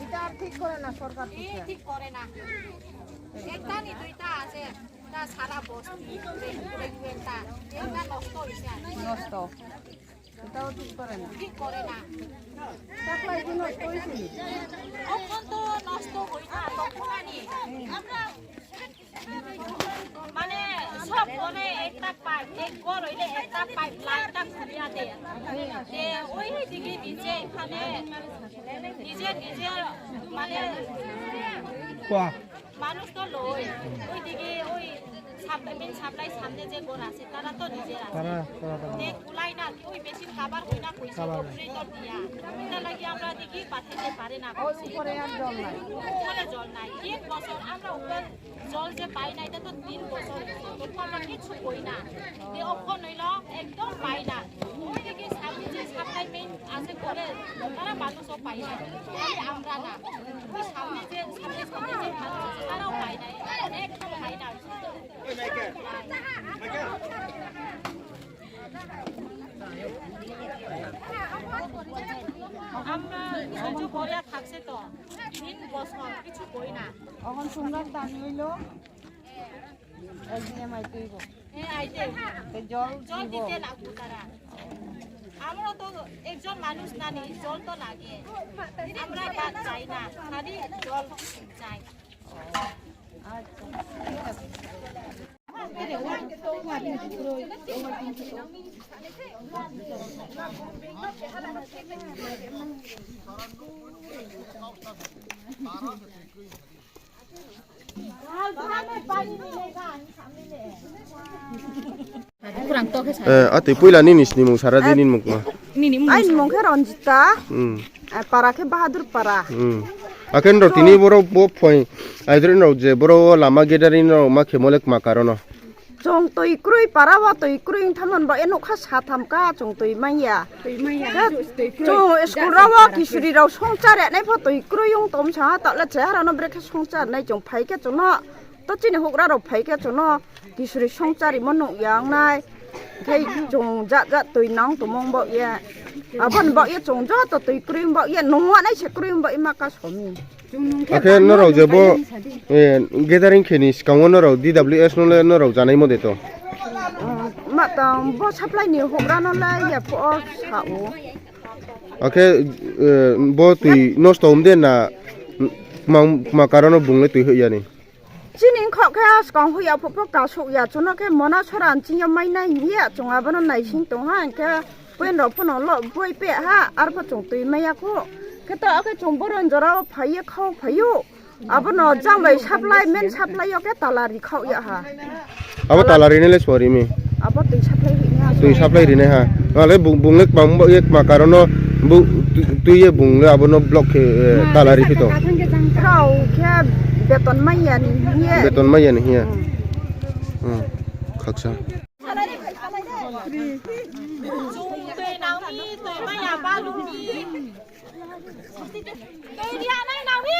এটা ঠিক করে না সরকার ঠিক করে না একটা নি দুইটা আছে তা সারা বস্তি রেগুলেটা এটা নষ্ট হইছে নষ্ট এটাও ঠিক করে না সাপ্লাই কি নষ্ট হইছে এখন তো নষ্ট হই না তখন আনি আমরা মানে সব কোনে একটা পাইপ এক ঘর হইলে একটা পাইপ লাইনটা খুলিয়া দেয় যে ওই দিকে নিচে এখানে নিজে মানে মানুষ তো লয় ওই দিকে ওই সাপ্লাই সামনে যে ঘর আছে তারা তো নিজের আছে যে কুলাই না ওই বেশি খাবার হই না পয়সা অপারেটর দিয়া এটা লাগি আমরা দেখি পাঠাইতে পারে না উপরে আর জল নাই উপরে জল নাই এক বছর আমরা উপরে জল যে পাই না এটা তো 3 বছর তখন আমরা কিছু কই না এই অখন হইল একদম পাই না ওই দিকে সামনে যে সাপ্লাই মেইন আছে করে তারা মানুষও পাই না আমরা না ওই সামনে যে সামনে যে মানুষ আছে তারাও পাই না একদম পাই না আমরা সহ্য করিয়া থাকছে তো 3 বছর কিছু কই না এখন সুন্দর দাম হইল একদিনে মাইতেইব আইতে জল দিতে লাগবো তারা আমরা তো একজন মানুষ নানি জল তো লাগে আমরা বাদ চাই না খালি জল চাই ati puila ninis ni mung sara dinin muk ma ai mong ke Ranjita para ke Bahadur para aken ro tini boro bo phoi aidrin ro je boro lama gedarin ro ma khemolek ma karono chong toi krui para wa toi krui thamon ba eno kha sa tham ka chong toi maya chong school rawa kisuri raw songchar nai pho toi krui yong tom cha ta la cha ra no brek songchar nai chong phai ke chong no to chini hokra ro phai ke chong no kisuri songchari mon no yang nai thei chong ja ja toi nang to mong bo ye abon bo ye chong ja to toi krui bo ye nongwa nai che krui bo ima ka somi aken no ro je bo gedarin kheni skang no ro DWS no le no ro janai mo de to ma ta bo supply ni hokra no la ya po sa o ake bo tui no stom de na ma karono bungle tui hoya ni Jinin kok ke skang hu ya pho pho ka su ya chono ke mona soran chin ya mai nai ya chong a bono nai sing tong han ke pen ro pho no lo boi pe ha ar pho chong tui mai ya ko ke to ke chong boron jora phai ya khau phai yo abono jang bai supply men supply yo ke talari khau ya ha abo talari ne le sori mi abo tui supply ri ne ha ale bungle bang bo ek ma karono bu tui ye bungle abono block ke talari phito khau ke beton mai ya ni beton mai ya ni ya khaksa tôi nào mi tôi mai nhà ba luôn đi tôi đi ăn này nào đi